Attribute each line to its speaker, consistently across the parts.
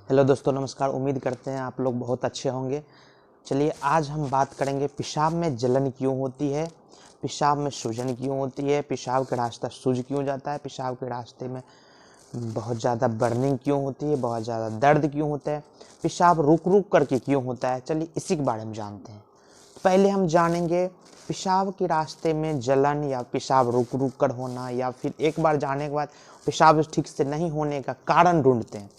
Speaker 1: Hello दोस्तों, नमस्कार। उम्मीद करते हैं आप लोग बहुत अच्छे होंगे। चलिए आज हम बात करेंगे पेशाब में जलन क्यों होती है, पेशाब में सूजन क्यों होती है, पेशाब का रास्ता सूज क्यों जाता है, पेशाब के रास्ते में बहुत ज़्यादा बर्निंग क्यों होती है, बहुत ज़्यादा दर्द क्यों होता है, पेशाब रुक रुक करके क्यों होता है। चलिए इसी के बारे में जानते हैं। पहले हम जानेंगे पेशाब के रास्ते में जलन या पेशाब रुक रुक कर होना, या फिर एक बार जाने के बाद पेशाब ठीक से नहीं होने का कारण ढूंढते हैं।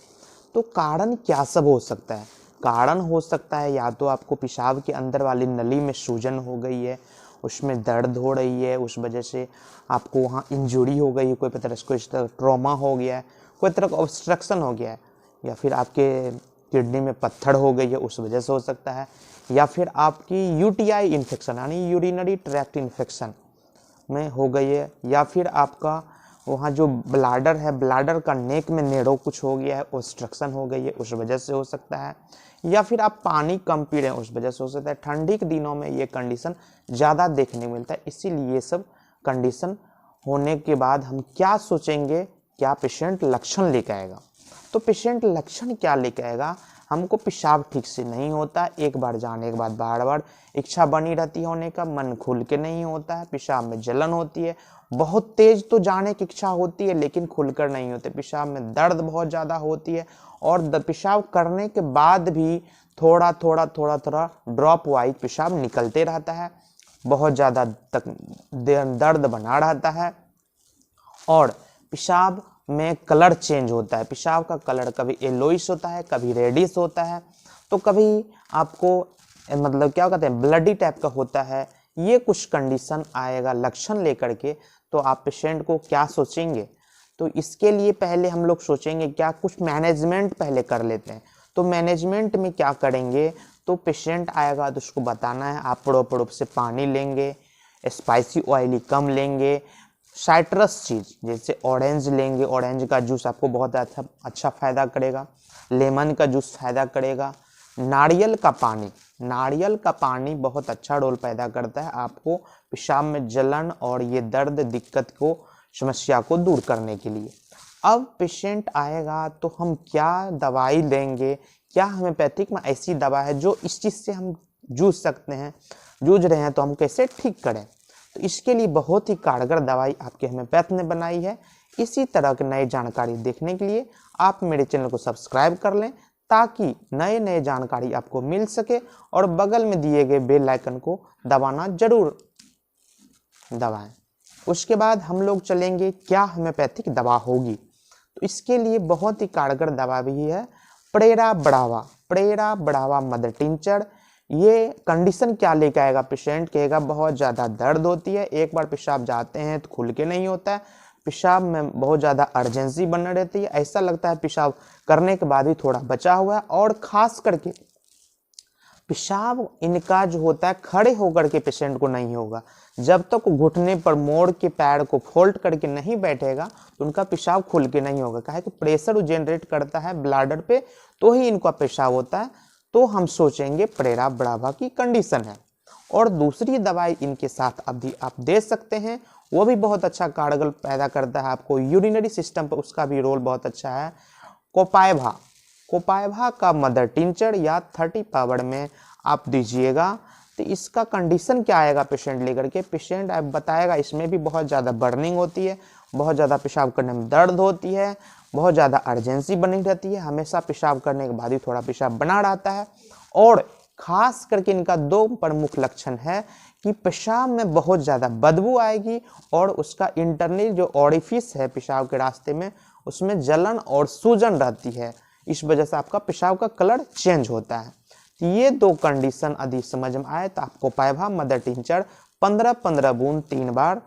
Speaker 1: तो कारण क्या सब हो सकता है? कारण हो सकता है या तो आपको पेशाब के अंदर वाली नली में सूजन हो गई है, उसमें दर्द हो रही है, उस वजह से आपको वहाँ इंजरी हो गई है, कोई तरह ट्रॉमा हो गया है, कोई तरह का ऑब्स्ट्रक्शन हो गया है, या फिर आपके किडनी में पत्थर हो गई है, उस वजह से हो सकता है, या फिर आपकी यूटीआई इन्फेक्शन यानी यूरिनरी ट्रैक्ट इन्फेक्शन में हो गई है, या फिर आपका वहाँ जो ब्लाडर है, ब्लाडर का नेक में नेड़ो कुछ हो गया है, ऑब्स्ट्रक्शन हो गई है, उस वजह से हो सकता है, या फिर आप पानी कम पी रहे हैं, उस वजह से हो सकता है। ठंडी के दिनों में ये कंडीशन ज़्यादा देखने को मिलता है। इसीलिए ये सब कंडीशन होने के बाद हम क्या सोचेंगे, क्या पेशेंट लक्षण लेकर आएगा। तो पेशेंट लक्षण क्या लेकर आएगा? हमको पेशाब ठीक से नहीं होता, एक बार जाने के बाद बार बार इच्छा बनी रहती है होने का, मन खुल के नहीं होता है, पेशाब में जलन होती है, बहुत तेज तो जाने की इच्छा होती है लेकिन खुलकर नहीं होते, पेशाब में दर्द बहुत ज़्यादा होती है, और पेशाब करने के बाद भी थोड़ा थोड़ा ड्रॉप वाइज पेशाब निकलते रहता है, बहुत ज़्यादा तक दर्द बना रहता है, और पेशाब में कलर चेंज होता है। पेशाब का कलर कभी येलोइश होता है, कभी रेडिश होता है, तो कभी आपको मतलब क्या कहते हैं ब्लडी टाइप का होता है। ये कुछ कंडीशन आएगा लक्षण लेकर के, तो आप पेशेंट को क्या सोचेंगे? तो इसके लिए पहले हम लोग सोचेंगे क्या कुछ मैनेजमेंट पहले कर लेते हैं। तो मैनेजमेंट में क्या करेंगे? तो पेशेंट आएगा तो उसको बताना है आप पड़ोप से पानी लेंगे, स्पाइसी ऑयली कम लेंगे, साइट्रस चीज़ जैसे ऑरेंज लेंगे, ऑरेंज का जूस आपको बहुत अच्छा फ़ायदा करेगा, लेमन का जूस फ़ायदा करेगा, नारियल का पानी बहुत अच्छा रोल पैदा करता है आपको पेशाब में जलन और ये दर्द दिक्कत को समस्या को दूर करने के लिए। अब पेशेंट आएगा तो हम क्या दवाई देंगे, क्या होम्योपैथिक में ऐसी दवा है जो इस चीज़ से हम जूझ रहे हैं तो हम कैसे ठीक करें? तो इसके लिए बहुत ही कारगर दवाई आपके होम्योपैथ ने बनाई है। इसी तरह की नई जानकारी देखने के लिए आप मेरे चैनल को सब्सक्राइब कर लें ताकि नए नए जानकारी आपको मिल सके, और बगल में दिए गए बेल आइकन को दबाना जरूर दबाएं। उसके बाद हम लोग चलेंगे क्या होम्योपैथिक दवा होगी। तो इसके लिए बहुत ही कारगर दवा भी है प्रेरा बढ़ावा मदर टिंचर। ये कंडीशन क्या लेकर आएगा? पेशेंट कहेगा बहुत ज़्यादा दर्द होती है, एक बार पेशाब जाते हैं तो खुल के नहीं होता है, पेशाब में बहुत ज़्यादा अर्जेंसी बनी रहती है, ऐसा लगता है पेशाब करने के बाद भी थोड़ा बचा हुआ है, और ख़ास करके पेशाब इनका जो होता है खड़े होकर के पेशेंट को नहीं होगा। जब तक घुटने पर मोड़ के पैर को फोल्ड करके नहीं बैठेगा तो उनका पेशाब खुल के नहीं होगा। काहे कि प्रेशर जनरेट करता है ब्लाडर पे तो ही इनका पेशाब होता है। तो हम सोचेंगे प्रेरा बढ़ावा की कंडीशन है। और दूसरी दवाई इनके साथ अभी आप दे सकते हैं, वो भी बहुत अच्छा कारगर पैदा करता है आपको यूरिनरी सिस्टम पर, उसका भी रोल बहुत अच्छा है। कोपाइभा का मदर टिंचर या 30 पावर में आप दीजिएगा। तो इसका कंडीशन क्या आएगा पेशेंट लेकर के? पेशेंट आप बताएगा इसमें भी बहुत ज़्यादा बर्निंग होती है, बहुत ज़्यादा पेशाब करने में दर्द होती है, बहुत ज़्यादा अर्जेंसी बनी रहती है, हमेशा पेशाब करने के बाद ही थोड़ा पेशाब बना रहता है, और खास करके इनका 2 प्रमुख लक्षण है कि पेशाब में बहुत ज़्यादा बदबू आएगी, और उसका इंटरनल जो ऑरिफिस है पेशाब के रास्ते में उसमें जलन और सूजन रहती है। इस वजह से आपका पेशाब का कलर चेंज होता है। ये 2 कंडीशन यदि समझ में आए तो आपको कोपाइभा मदर टिंचर 15-15 बूंद 3 बार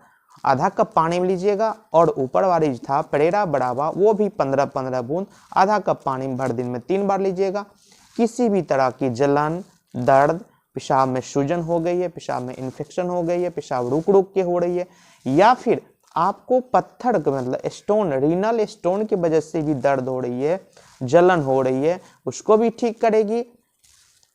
Speaker 1: आधा कप पानी में लीजिएगा, और ऊपर वाली था प्रेरा बढ़ावा वो भी 15-15 बूंद आधा कप पानी में भर दिन में 3 बार लीजिएगा। किसी भी तरह की जलन, दर्द, पेशाब में सूजन हो गई है, पेशाब में इन्फेक्शन हो गई है, पेशाब रुक के हो रही है, या फिर आपको पत्थर मतलब स्टोन, रीनल स्टोन की वजह से भी दर्द हो रही है, जलन हो रही है, उसको भी ठीक करेगी।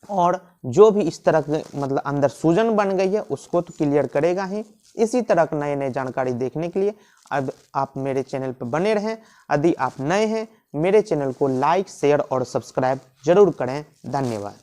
Speaker 1: और जो भी इस तरह के मतलब अंदर सूजन बन गई है उसको तो क्लियर करेगा ही। इसी तरह की नए नए जानकारी देखने के लिए अब आप मेरे चैनल पर बने रहें। यदि आप नए हैं, मेरे चैनल को लाइक शेयर और सब्सक्राइब जरूर करें। धन्यवाद।